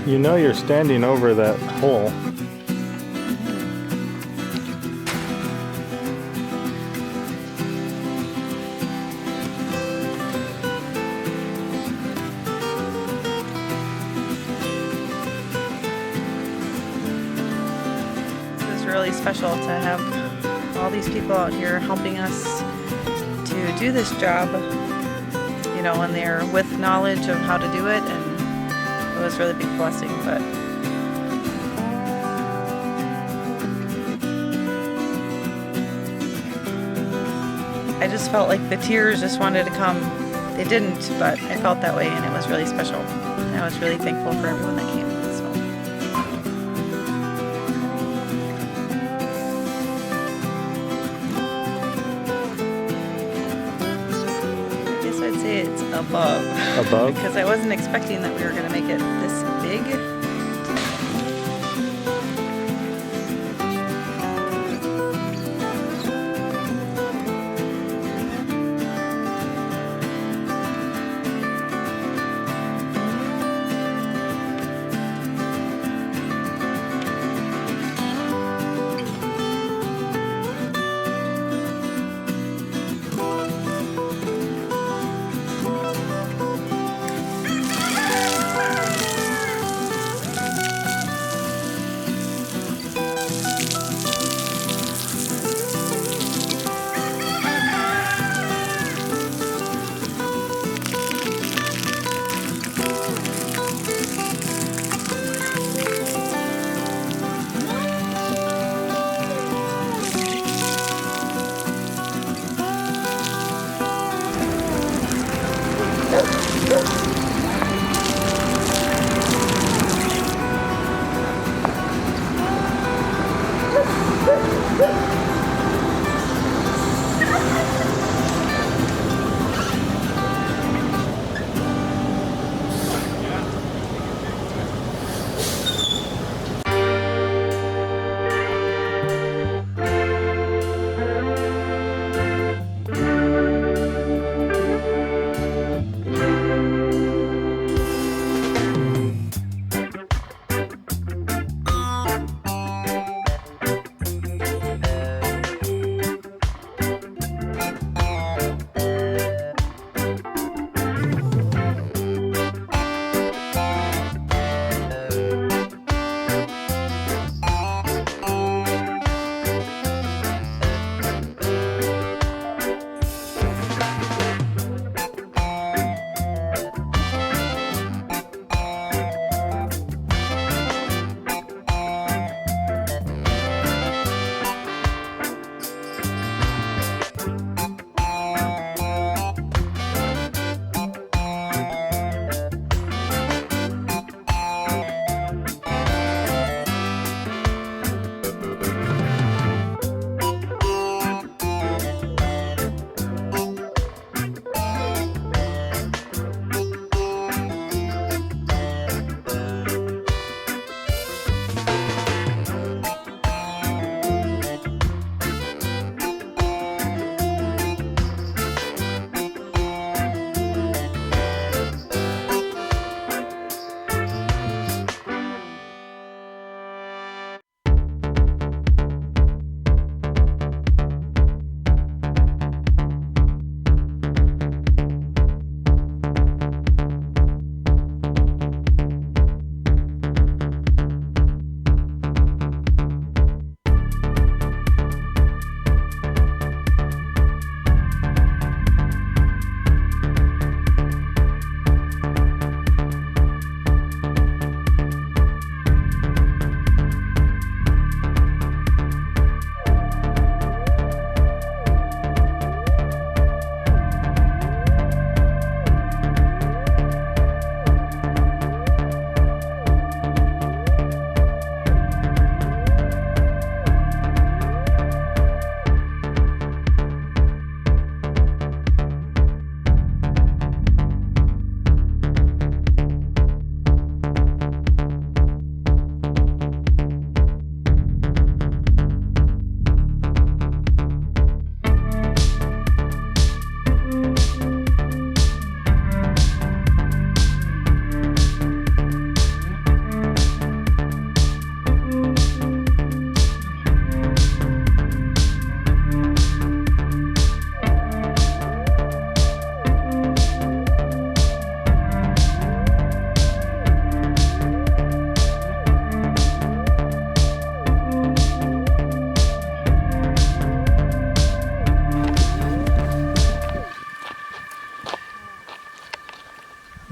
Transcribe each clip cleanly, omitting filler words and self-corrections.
You know you're standing over that hole. It's really special to have all these people out here helping us to do this job, you know, and they're with knowledge of how to do it, and it was a really big blessing. But I just felt like the tears just wanted to come. They didn't, but I felt that way, and it was really special. And I was really thankful for everyone that came. So. I guess I'd say it's above. Above? Because I wasn't expecting that we were going to make it this big.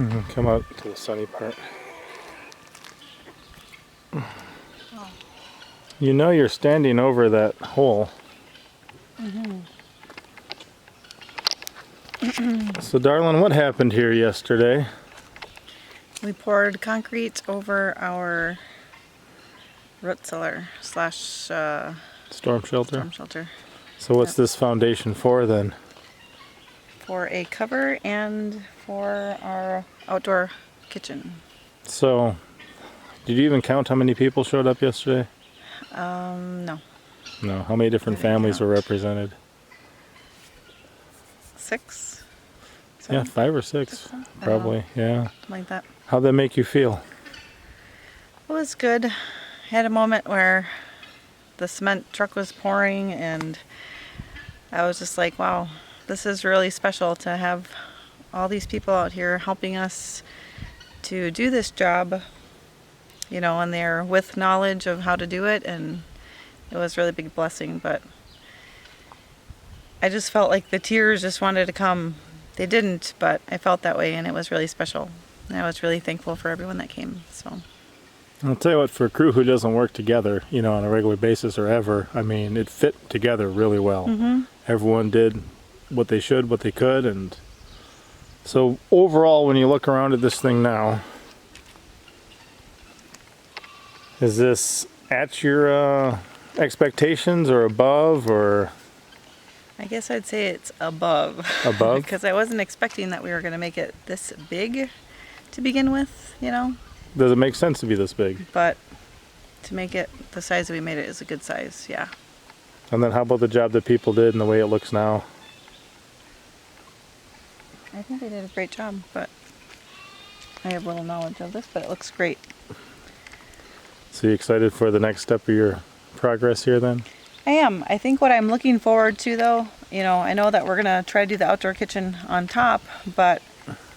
Come out to the sunny part. You know you're standing over that hole. So, darling, what happened here yesterday? We poured concrete over our root cellar slash Storm shelter? storm shelter So what's this foundation for then? for a cover and for our outdoor kitchen. So, did you even count how many people showed up yesterday? No. No. How many different I didn't families count. were represented? 6? Yeah, 5 or 6, probably. Yeah. Something like that. How'd that make you feel? It was good. I had a moment where the cement truck was pouring and I was just like, wow, this is really special to have all these people out here helping us to do this job, you know, and they're with knowledge of how to do it, and it was a really big blessing. But I just felt like the tears just wanted to come. They didn't, but I felt that way, and it was really special. And I was really thankful for everyone that came. So I'll tell you what, for a crew who doesn't work together, you know, on a regular basis or ever, I mean, it fit together really well. Everyone did what they should, what they could, and so overall, when you look around at this thing now, is this at your expectations or above, or I guess I'd say it's above. above? Because I wasn't expecting that we were going to make it this big to begin with, you know. Does it make sense to be this big? But to make it the size that we made it is a good size, yeah. And then how about the job that people did and the way it looks now? I think they did a great job, but I have little knowledge of this, but it looks great. So you excited for the next step of your progress here then? I am. I think what I'm looking forward to, though, you know, I know that we're going to try to do the outdoor kitchen on top, but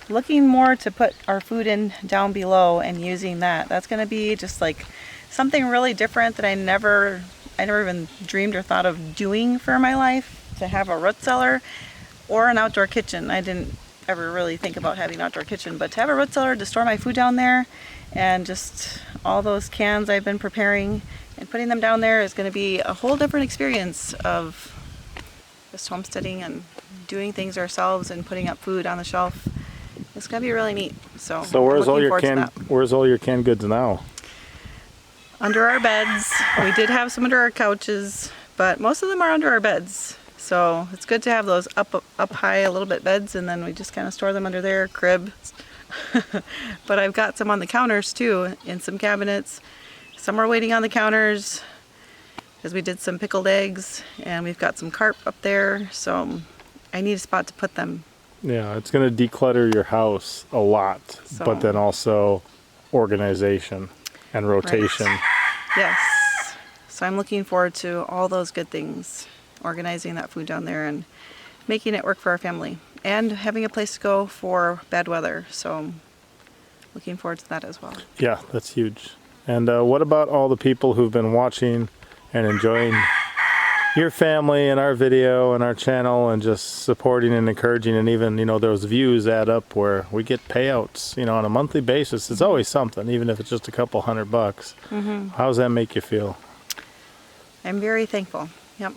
looking more to put our food in down below and using that. That's going to be just like something really different that I never even dreamed or thought of doing for my life, to have a root cellar or an outdoor kitchen. I didn't ever really think about having an outdoor kitchen, but to have a root cellar to store my food down there, and just all those cans I've been preparing and putting them down there is going to be a whole different experience of just homesteading and doing things ourselves and putting up food on the shelf. It's going to be really neat. So where's all looking your forward to canned that. where's all your canned goods now? Under our beds. We did have some under our couches, but most of them are under our beds. So it's good to have those up high a little bit beds, and then we just kind of store them under there, cribs. But I've got some on the counters too, in some cabinets. Some are waiting on the counters because we did some pickled eggs, and we've got some carp up there. So I need a spot to put them. Yeah, it's going to declutter your house a lot, So- but then also organization and rotation. Right. Yes. So I'm looking forward to all those good things, organizing that food down there and making it work for our family, and having a place to go for bad weather. So looking forward to that as well. Yeah, that's huge. And what about all the people who've been watching and enjoying your family and our video and our channel and just supporting and encouraging, and even, you know, those views add up where we get payouts, you know, on a monthly basis. It's always something, even if it's just a couple $100. How does that make you feel? I'm very thankful. Yep.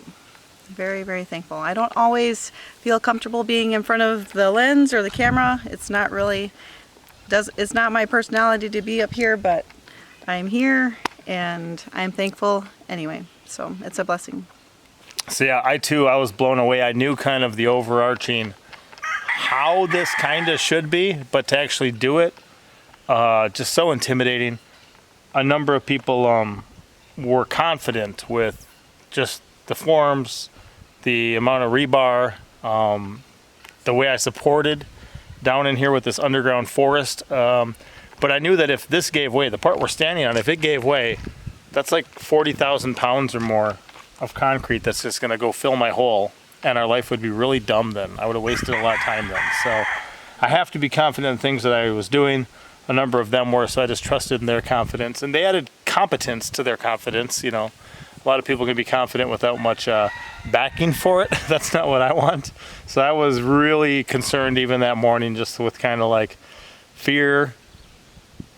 Very, very thankful. I don't always feel comfortable being in front of the lens or the camera. It's not really, it's not my personality to be up here, but I'm here and I'm thankful anyway. So it's a blessing. So yeah, I was blown away. I knew kind of the overarching how this kind of should be, but to actually do it, just so intimidating. A number of people were confident with just the forms, the amount of rebar, the way I supported down in here with this underground forest. But I knew that if this gave way, the part we're standing on, if it gave way, that's like 40,000 pounds or more of concrete that's just going to go fill my hole, and our life would be really dumb then. I would have wasted a lot of time then. So I have to be confident in things that I was doing. A number of them were, so I just trusted in their confidence, and they added competence to their confidence. You know, a lot of people can be confident without much backing for it. That's not what I want. So I was really concerned even that morning, just with kind of like fear,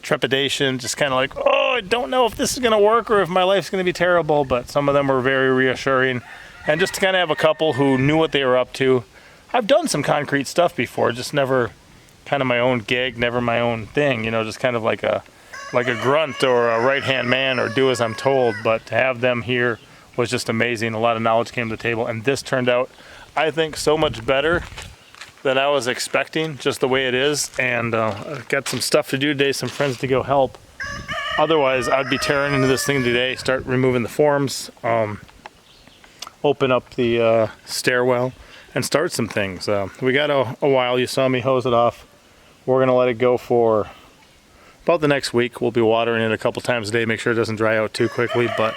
trepidation, just kind of like, oh, I don't know if this is going to work or if my life's going to be terrible. But some of them were very reassuring. And just to kind of have a couple who knew what they were up to. I've done some concrete stuff before, just never kind of my own gig, never my own thing, you know, just kind of like a grunt or a right-hand man or do as I'm told. But to have them here was just amazing. A lot of knowledge came to the table, and this turned out, I think, so much better than I was expecting, just the way it is. And I've got some stuff to do today, some friends to go help. Otherwise, I'd be tearing into this thing today, start removing the forms, open up the stairwell, and start some things. We got a while. You saw me hose it off. We're gonna let it go for about the next week. We'll be watering it a couple times a day, make sure it doesn't dry out too quickly. But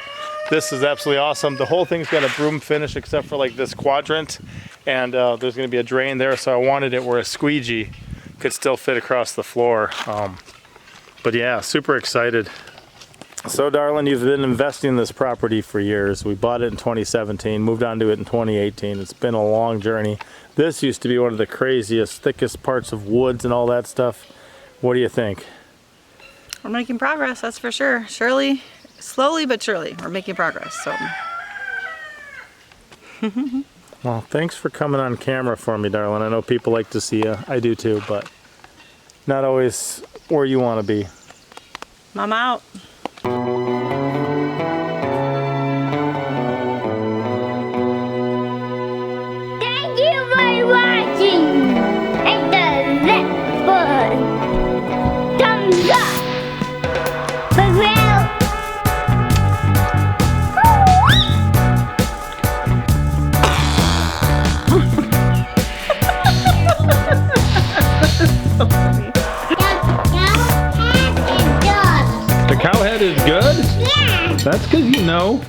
this is absolutely awesome. The whole thing's got a broom finish except for like this quadrant, and there's gonna be a drain there, so I wanted it where a squeegee could still fit across the floor. But yeah, super excited. So darling, you've been investing in this property for years. We bought it in 2017, moved on to it in 2018. It's been a long journey. This used to be one of the craziest, thickest parts of woods and all that stuff. What do you think? We're making progress, that's for sure. Surely, slowly but surely, we're making progress. So. Well, thanks for coming on camera for me, darling. I know people like to see you. I do too, but not always where you want to be. Mom out. Thank you for watching. Hit the like button. Thumbs up. For real. The cow head is good? Yeah. That's because you know.